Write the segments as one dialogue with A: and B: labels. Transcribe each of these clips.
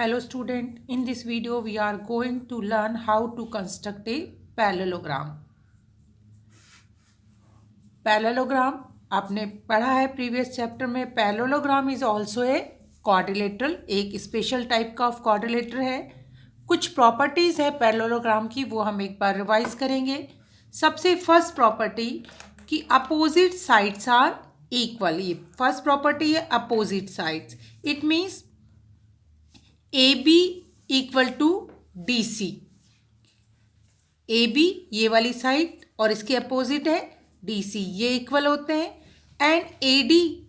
A: Hello student, in this video we are going to learn how to construct a parallelogram. Parallelogram आपने पढ़ा है previous chapter में. Parallelogram is also a quadrilateral, एक special type का of quadrilateral है. कुछ properties है parallelogram की, वो हम एक बार रिवाइज करेंगे. सबसे फर्स्ट प्रॉपर्टी कि अपोजिट साइड्स आर इक्वल. ये फर्स्ट प्रॉपर्टी है, opposite sides. It means A B equal to D C. A B ये वाली साइड और इसके अपोजिट है डी सी, ये इक्वल होते हैं. And A D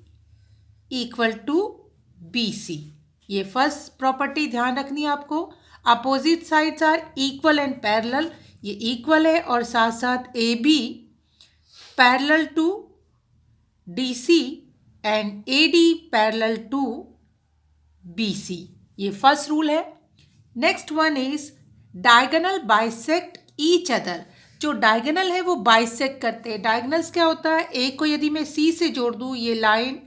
A: equal to B C. ये फर्स्ट प्रॉपर्टी ध्यान रखनी है आपको. Opposite sides are equal and parallel, ये इक्वल है और साथ साथ A B parallel to D C and A D parallel to B C. ये फर्स्ट रूल है. Next one is diagonal bisect each other. जो डायगोनल है वो बाइसेक्ट करते हैं. डायगोनल्स क्या होता है, ए को यदि मैं सी से जोड़ दूं, ये लाइन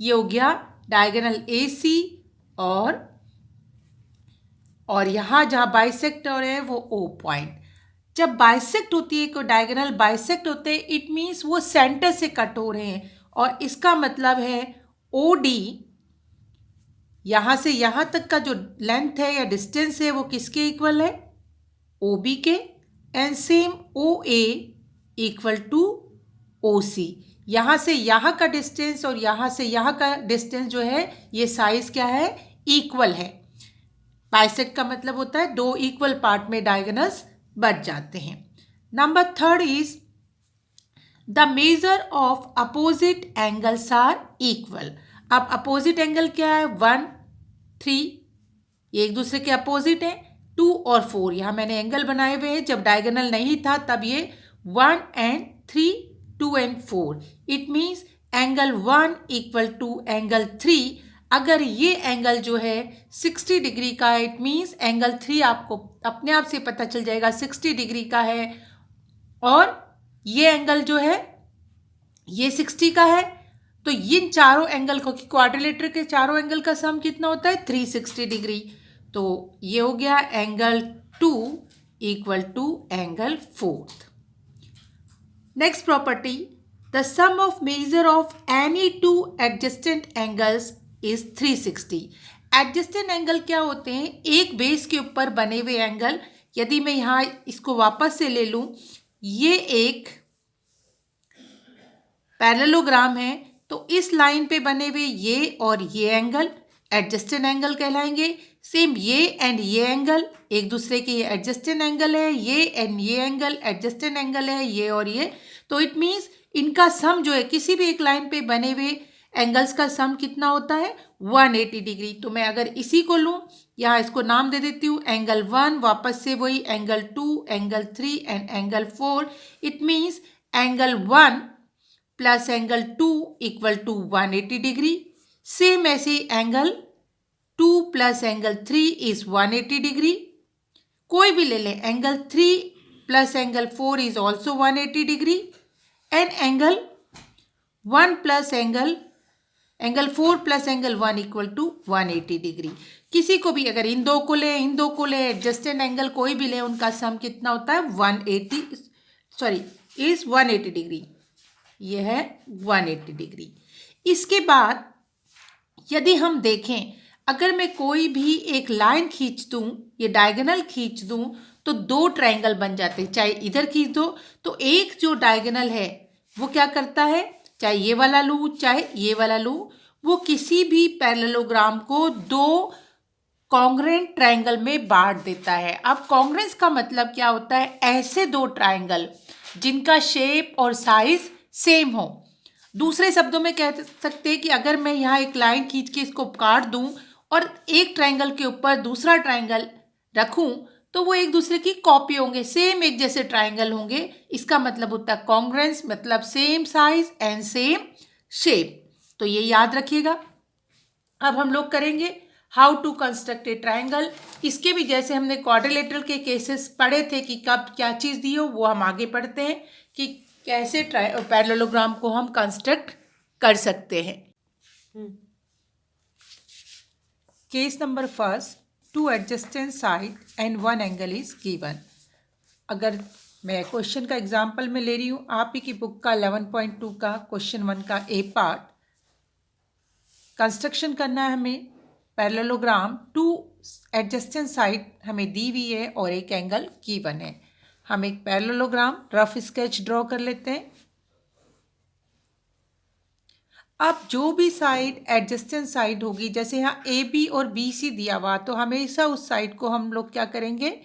A: ये हो गया डायगोनल ए सी, और यहाँ जहाँ बाइसेक्ट हो रहे हैं वो ओ पॉइंट. जब बाइसेक्ट होती है, कोई डायगोनल बाइसेक्ट होते हैं, इट मीन्स वो सेंटर से कट हो रहे हैं. और इसका मतलब है ओ डी, यहाँ से यहाँ तक का जो लेंथ है या डिस्टेंस है वो किसके इक्वल है, ओ बी के. And same O A equal to O C. यहाँ से यहाँ का डिस्टेंस और यहाँ से यहाँ का डिस्टेंस जो है, ये साइज क्या है, इक्वल है. बाइसेक्ट का मतलब होता है दो इक्वल पार्ट में डायगोनल्स बच जाते हैं. Number third is the measure of opposite angles are equal. अब अपोजिट एंगल क्या है, 1, 3, ये एक दूसरे के अपोजिट है. 2 और 4 यहाँ मैंने एंगल बनाए हुए हैं. जब डायगोनल नहीं था तब ये 1 and 3, 2 and 4. It means angle 1 equal to angle 3. अगर ये एंगल जो है 60 डिग्री का है, इट मीन्स एंगल 3 आपको अपने आप से पता चल जाएगा 60 डिग्री का है. और ये एंगल जो है ये 60 का है. तो इन चारों एंगल को, क्वाड्रिलेटर के चारों एंगल का सम कितना होता है, 360 डिग्री. तो ये हो गया angle 2 equal to angle 4. Next property, the sum of measure of any two adjacent angles is 360. Adjacent angle क्या होते हैं, एक बेस के ऊपर बने हुए एंगल. यदि मैं यहाँ इसको वापस से ले लूँ, ये एक पैरेललोग्राम है, तो इस लाइन पे बने हुए ये और ये एंगल एडजस्टेंट एंगल कहलाएंगे. सेम ये एंड ये एंगल एक दूसरे के, ये एडजस्टेंट एंगल है, ये एंड ये एंगल एडजस्टेंट एंगल है, ये और ये. तो इट मीन्स इनका सम जो है, किसी भी एक लाइन पे बने हुए एंगल्स का सम कितना होता है, 180 डिग्री. तो मैं अगर इसी को लूँ, यहाँ इसको नाम दे देती हूँ एंगल 1, वापस से वही angle 2, angle 3 and angle 4. It means angle 1 plus angle 2 equal to 180 degree. Same ऐसे angle 2 plus angle 3 is 180 degree. कोई भी ले लें, angle 3 plus angle 4 is also 180 degree. And angle 1 plus angle 4 plus angle 1 equal to 180 degree. किसी को भी अगर इन दो को ले, एडजस्टेंट एंगल कोई भी ले, उनका सम कितना होता है, 180 डिग्री. यह है 180 डिग्री. इसके बाद यदि हम देखें, अगर मैं कोई भी एक लाइन खींच दूं, ये डायगोनल खींच दूं, तो दो ट्रायंगल बन जाते हैं. चाहे इधर खींच दो तो एक जो डायगोनल है वो क्या करता है, चाहे ये वाला लूँ चाहे ये वाला लूँ, वो किसी भी पैरेललोग्राम को दो कॉन्ग्रुएंट ट्रायंगल में बांट देता है. अब कॉन्ग्रुएंस का मतलब क्या होता है, ऐसे दो ट्रायंगल जिनका शेप और साइज सेम हो. दूसरे शब्दों में कह सकते हैं कि अगर मैं यहाँ एक लाइन खींच के इसको काट दूं और एक ट्रायंगल के ऊपर दूसरा ट्रायंगल रखूं, तो वो एक दूसरे की कॉपी होंगे, सेम एक जैसे ट्रायंगल होंगे. इसका मतलब होता है कॉन्ग्रुएंस, मतलब same size and same shape. तो ये याद रखिएगा. अब हम लोग करेंगे how to construct a triangle. इसके भी जैसे हमने क्वाड्रिलेटरल के केसेस पढ़े थे कि कब क्या चीज़ दी हो, वो हम आगे पढ़ते हैं कि कैसे पैरेललोग्राम को हम कंस्ट्रक्ट कर सकते हैं. Case number first, 2 adjacent side and 1 angle is given. अगर मैं क्वेश्चन का एग्जाम्पल में ले रही हूँ आप ही की बुक का 11.2 का क्वेश्चन 1 का ए पार्ट, कंस्ट्रक्शन करना है हमें पैरेललोग्राम, 2 एडजेसेंट साइड हमें दी हुई है और एक एंगल गिवन है। हम एक पैरेललोग्राम रफ स्केच ड्रॉ कर लेते हैं। अब जो भी साइड एडजेसेंट साइड होगी, जैसे यहाँ ए बी और बी सी दिया हुआ, तो हमेशा उस साइड को हम लोग क्या करेंगे,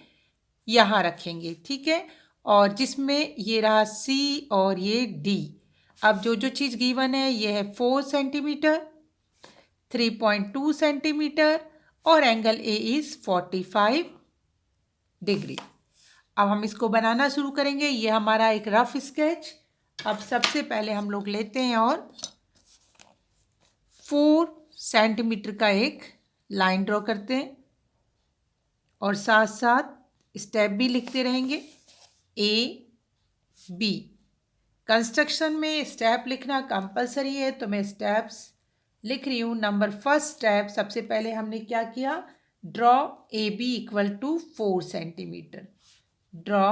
A: यहाँ रखेंगे, ठीक है। और जिसमें ये रहा सी और ये डी। अब जो जो चीज़ गिवन है ये है 4 सेंटीमीटर, 3.2 सेंटीमीटर और एंगल ए इज़ 45 डिग्री। अब हम इसको बनाना शुरू करेंगे। ये हमारा एक रफ स्केच। अब सबसे पहले हम लोग लेते हैं और 4 सेंटीमीटर का एक लाइन ड्रॉ करते हैं और साथ साथ स्टेप भी लिखते रहेंगे, ए बी। कंस्ट्रक्शन में स्टेप लिखना कंपलसरी है, तो मैं स्टेप्स लिख रही हूँ। नंबर फर्स्ट स्टेप, सबसे पहले हमने क्या किया, draw A B equal to 4 centimetre. Draw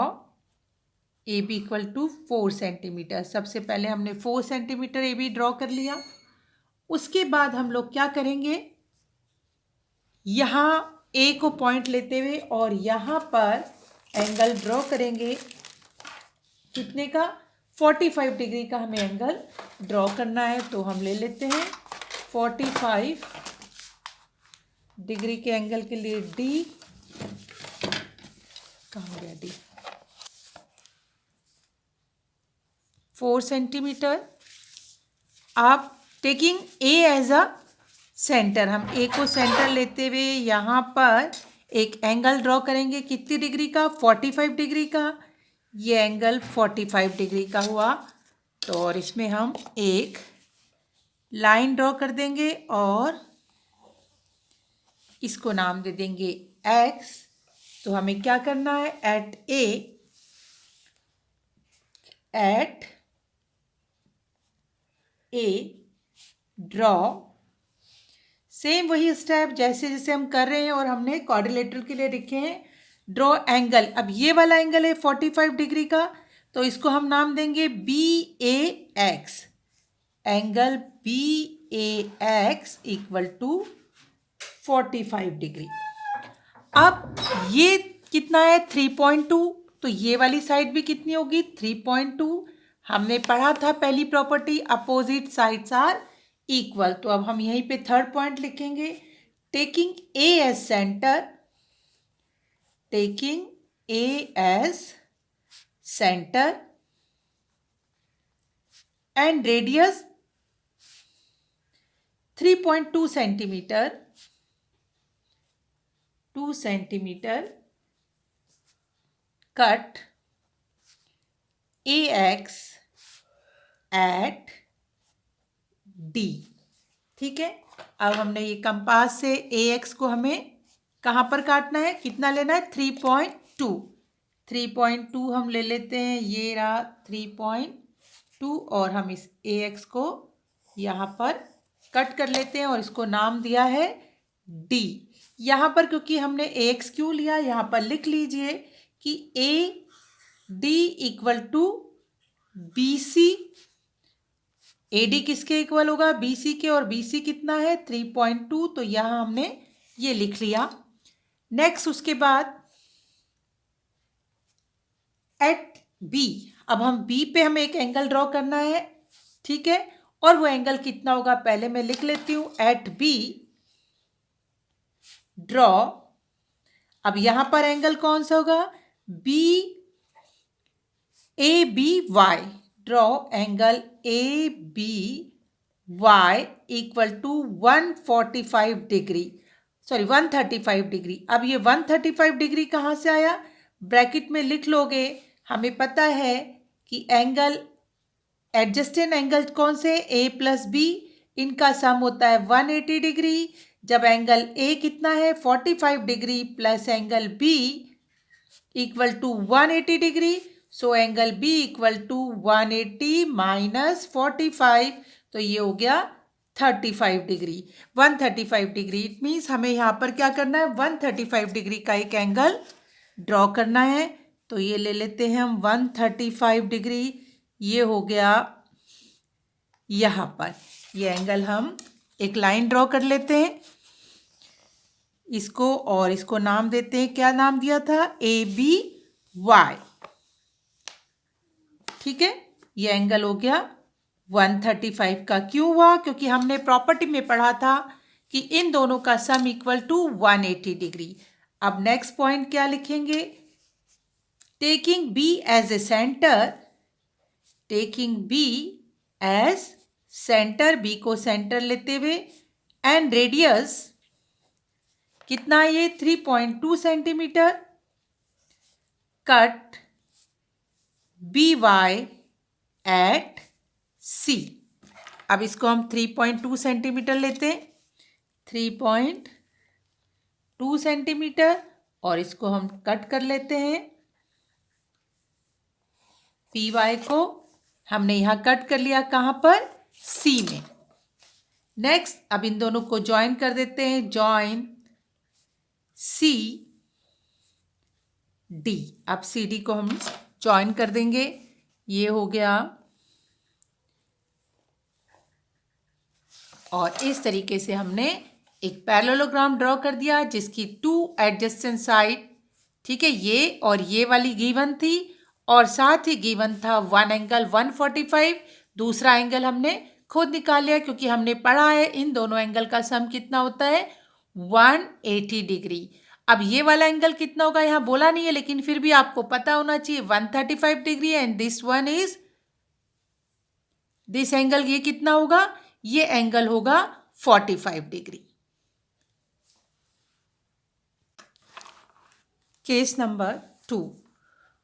A: A B equal to 4 centimetre. सबसे पहले हमने 4 सेंटीमीटर ए बी ड्रॉ कर लिया। उसके बाद हम लोग क्या करेंगे, यहाँ ए को पॉइंट लेते हुए और यहाँ पर एंगल ड्रॉ करेंगे। कितने का, 45 डिग्री का हमें एंगल ड्रॉ करना है। तो हम ले लेते हैं 45 डिग्री के एंगल के लिए डी, कहाँ हो गया डी, 4 सेंटीमीटर। आप taking A as a centre, हम ए को सेंटर लेते हुए यहाँ पर एक एंगल ड्रॉ करेंगे। कितनी डिग्री का, 45 डिग्री का। ये एंगल 45 डिग्री का हुआ। तो और इसमें हम एक लाइन ड्रॉ कर देंगे और इसको नाम दे देंगे एक्स। तो हमें क्या करना है, एट ए ड्रॉ, सेम वही स्टेप जैसे जैसे हम कर रहे हैं और हमने क्वाड्रिलेटरल के लिए लिखे हैं, ड्रॉ एंगल। अब ये वाला एंगल है 45 डिग्री का, तो इसको हम नाम देंगे B A X. Angle B A X equal to 45 degree. अब ये कितना है, 3.2। तो ये वाली साइड भी कितनी होगी, 3.2। हमने पढ़ा था पहली property, opposite sides are equal. तो अब हम यहीं पे थर्ड पॉइंट लिखेंगे, taking A as centre, taking A as centre and radius 3.2 centimetre, 2 centimetre, cut A X at D. ठीक है। अब हमने ये कंपास से ए एक्स को हमें कहाँ पर काटना है, कितना लेना है, 3.2। 3.2 हम ले लेते हैं, ये रहा 3.2 और हम इस ए एक्स को यहाँ पर कट कर लेते हैं और इसको नाम दिया है डी। यहाँ पर क्योंकि हमने ए एक्स क्यों लिया, यहाँ पर लिख लीजिए कि A D equal to B C. A D किसके इक्वल होगा, बी सी के, और बी सी कितना है 3.2। तो यहाँ हमने ये लिख लिया। नेक्स्ट उसके बाद एट बी, अब हम बी पे हमें एक एंगल ड्रॉ करना है, ठीक है। और वो एंगल कितना होगा पहले मैं लिख लेती हूँ, एट बी ड्रॉ। अब यहां पर एंगल कौन सा होगा, B A B Y. Draw angle A B Y equal to 145 degree, sorry 135 degree. अब ये 135 डिग्री कहाँ से आया, ब्रैकेट में लिख लोगे। हमें पता है कि एंगल एडजस्टेंट एंगल कौन से, ए प्लस बी, इनका सम होता है 180 डिग्री। जब एंगल ए कितना है 45 degree plus angle B equal to 180 degree, so angle B equal to 180 minus 45, तो ये हो गया 35 डिग्री। 135 डिग्री इट मीन्स हमें यहाँ पर क्या करना है, 135 डिग्री का एक एंगल ड्रॉ करना है। तो ये ले लेते हैं हम 135 डिग्री, ये हो गया यहाँ पर। ये एंगल हम एक लाइन ड्रॉ कर लेते हैं इसको, और इसको नाम देते हैं, क्या नाम दिया था, ABY। ठीक है, ये एंगल हो गया 135 का। क्यों हुआ, क्योंकि हमने प्रॉपर्टी में पढ़ा था कि इन दोनों का सम इक्वल टू 180 डिग्री। अब नेक्स्ट पॉइंट क्या लिखेंगे, taking B as a centre, taking B as centre, B को सेंटर लेते हुए, एंड रेडियस कितना है ये 3.2 centimetre, cut BY at C। अब इसको हम 3.2 सेंटीमीटर लेते हैं, 3.2 सेंटीमीटर, और इसको हम कट कर लेते हैं। PY को हमने यहाँ कट कर लिया, कहाँ पर, C में। नेक्स्ट अब इन दोनों को ज्वाइन कर देते हैं, ज्वाइन CD। अब CD को हम ज्वाइन कर देंगे, ये हो गया। और इस तरीके से हमने एक पैरेललोग्राम ड्रॉ कर दिया जिसकी 2 एडजेसेंट साइड, ठीक है, ये और ये वाली गिवन थी, और साथ ही गिवन था वन एंगल 145। दूसरा एंगल हमने खुद निकाल लिया क्योंकि हमने पढ़ा है इन दोनों एंगल का सम कितना होता है, 180 डिग्री। अब ये वाला एंगल कितना होगा यहाँ बोला नहीं है, लेकिन फिर भी आपको पता होना चाहिए 135 degree, and this one is, this angle ये कितना होगा, ये एंगल होगा 45 degree. Case number 2,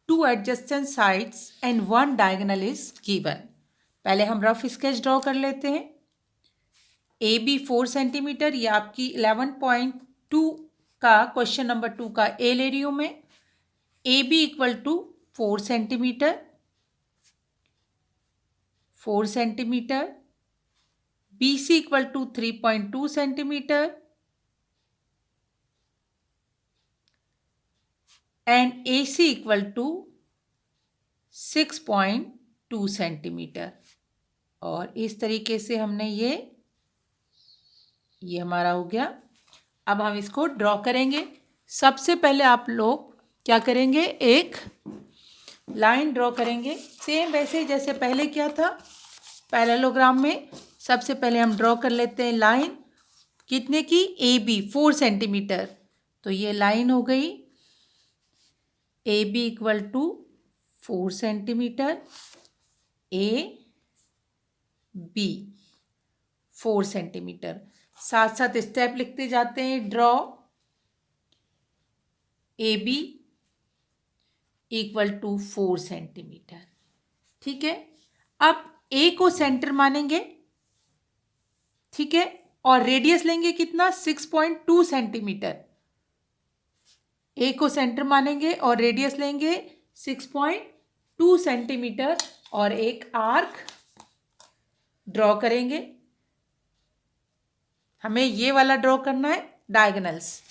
A: 2 adjacent sides and 1 diagonal is given. पहले हम रफ स्केच ड्रॉ कर लेते हैं। AB 4 सेंटीमीटर, ये आपकी 11.2 का क्वेश्चन नंबर 2 का ए ले रही हूँ मैं। AB equal to 4 centimetre, 4 centimetre, BC equal to 3.2 centimetre, and AC equal to 6.2 centimetre. और इस तरीके से हमने ये हमारा हो गया। अब हम इसको ड्रॉ करेंगे। सबसे पहले आप लोग क्या करेंगे, एक लाइन ड्रॉ करेंगे, सेम वैसे जैसे पहले किया था पैरेललोग्राम में। सबसे पहले हम ड्रॉ कर लेते हैं लाइन, कितने की, AB 4 सेंटीमीटर। तो ये लाइन हो गई AB equal to 4 centimetre, AB 4 centimetre. साथ साथ स्टेप लिखते जाते हैं, draw AB equal to 4 centimetre. ठीक है, अब A को सेंटर मानेंगे, ठीक है, और रेडियस लेंगे कितना, 6.2 सेंटीमीटर। A को सेंटर मानेंगे और रेडियस लेंगे 6.2 सेंटीमीटर, और एक आर्क ड्रॉ करेंगे। हमें ये वाला ड्रॉ करना है, डायगोनल्स।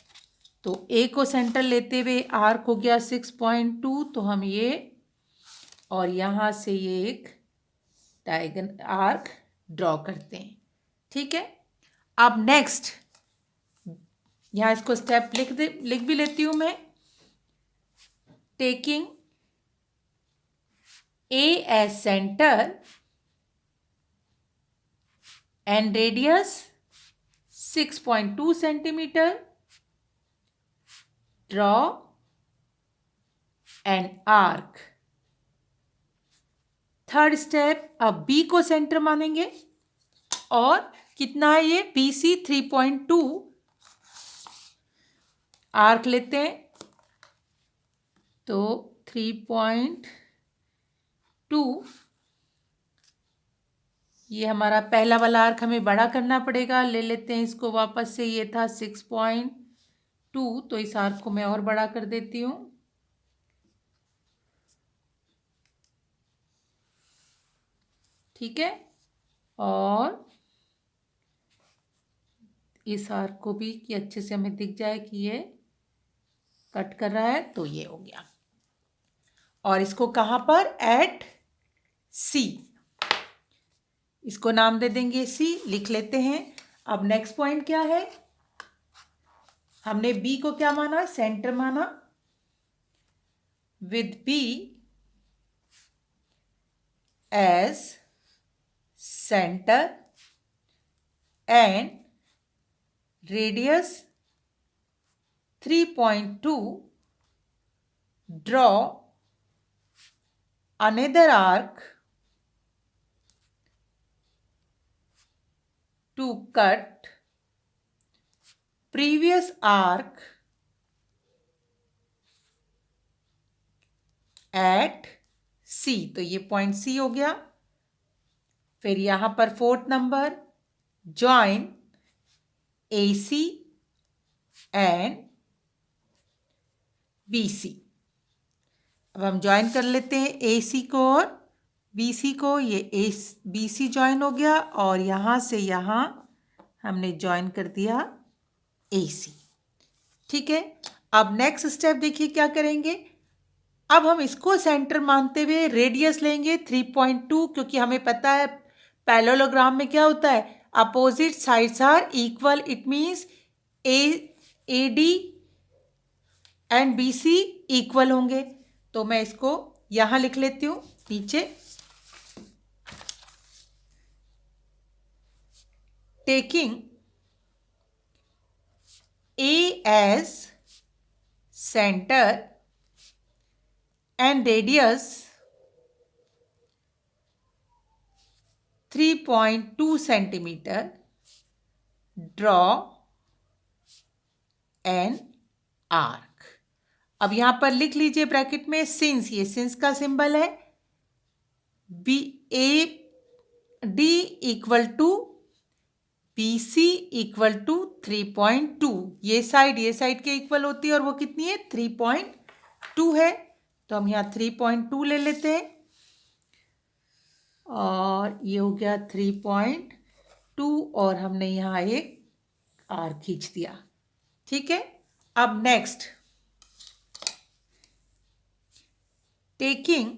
A: तो A को सेंटर लेते हुए आर्क हो गया 6.2, तो हम ये और यहाँ से ये एक डायगोनल आर्क ड्रॉ करते हैं। ठीक है, अब नेक्स्ट यहाँ इसको स्टेप लिख भी लेती हूँ मैं। Taking A as centre and radius 6.2 centimetre, draw an arc. Third step, अब B को सेंटर मानेंगे, और कितना है ये, BC 3.2 आर्क लेते हैं। तो 3.2, ये हमारा पहला वाला आर्क हमें बड़ा करना पड़ेगा, ले लेते हैं इसको वापस से। ये था 6.2, तो इस आर्क को मैं और बड़ा कर देती हूँ। ठीक है, और इस आर्क को भी कि अच्छे से हमें दिख जाए कि ये कट कर रहा है, तो ये हो गया। और इसको कहाँ पर, एट सी, इसको नाम दे देंगे सी, लिख लेते हैं। अब नेक्स्ट पॉइंट क्या है, हमने बी को क्या माना, सेंटर माना, with B as centre and radius 3.2, draw another arc to cut previous arc at C। तो ये पॉइंट C हो गया। फिर यहां पर fourth number, join AC and BC। अब हम ज्वाइन कर लेते हैं AC को और BC को। ये BC ज्वाइन हो गया और यहाँ से यहाँ हमने ज्वाइन कर दिया AC। ठीक है, अब नेक्स्ट स्टेप देखिए क्या करेंगे। अब हम इसको सेंटर मानते हुए रेडियस लेंगे 3.2, क्योंकि हमें पता है पैरेललोग्राम में क्या होता है, opposite sides are equal, it means AD and BC equal होंगे। तो मैं इसको यहां लिख लेती हूं नीचे, taking A as centre and radius 3.2 centimeter, draw an arc। अब यहां पर लिख लीजिए ब्रैकेट में सिंस, ये सिंस का सिंबल है, AD equal to BC equal to 3.2। ये साइड के इक्वल होती है और वो कितनी है, 3.2 है। तो हम यहाँ 3.2 ले लेते हैं और ये हो गया 3.2 और हमने यहाँ एक आर खींच दिया। ठीक है, अब नेक्स्ट, टेकिंग,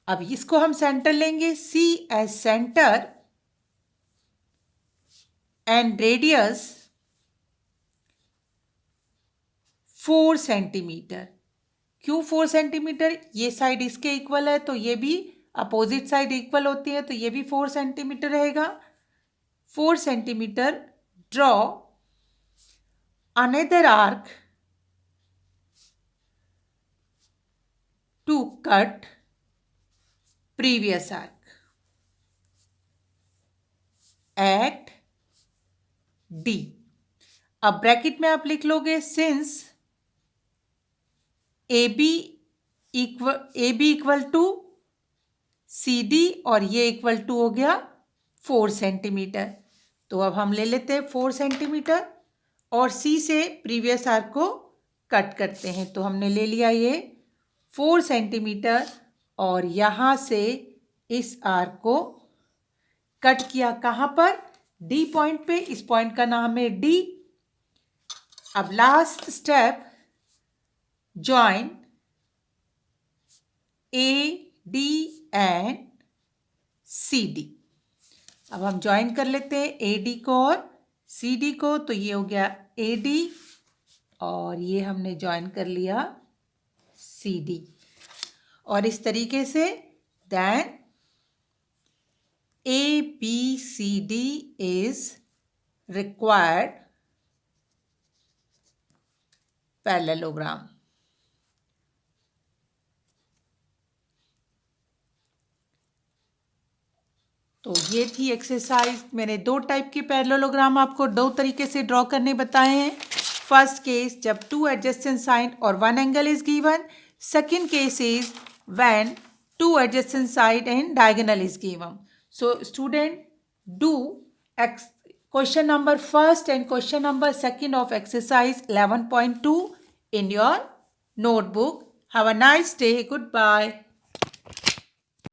A: अब इसको हम सेंटर लेंगे, C as centre and radius 4 centimetre. क्यों 4 सेंटीमीटर, ये साइड इसके इक्वल है तो ये भी अपोजिट साइड इक्वल होती है, तो ये भी 4 सेंटीमीटर रहेगा। 4 centimetre, draw another arc to cut previous arc at D। अब ब्रैकेट में आप लिख लोगे since AB equal to CD और ये इक्वल टू हो गया 4 सेंटीमीटर। तो अब हम ले लेते हैं 4 सेंटीमीटर और C से प्रीवियस आर्क को कट करते हैं। तो हमने ले लिया ये 4 सेंटीमीटर और यहाँ से इस आर्क को कट किया, कहाँ पर, D पॉइंट पे। इस पॉइंट का नाम है D। अब last step, join AD and CD। अब हम ज्वाइन कर लेते हैं AD को और CD को। तो ये हो गया AD और ये हमने ज्वाइन कर लिया CD। और इस तरीके से then ABCD is required parallelogram। तो ये थी एक्सरसाइज। मैंने 2 टाइप के पैरेललोग्राम आपको 2 तरीके से ड्रॉ करने बताए हैं। फर्स्ट केस जब 2 एडजेसेंट साइड और 1 angle is given. Second case is when 2 adjacent side and diagonal is given. So student, do question number 1 and question number 2 of exercise 11.2 in your notebook. Have a nice day. Goodbye.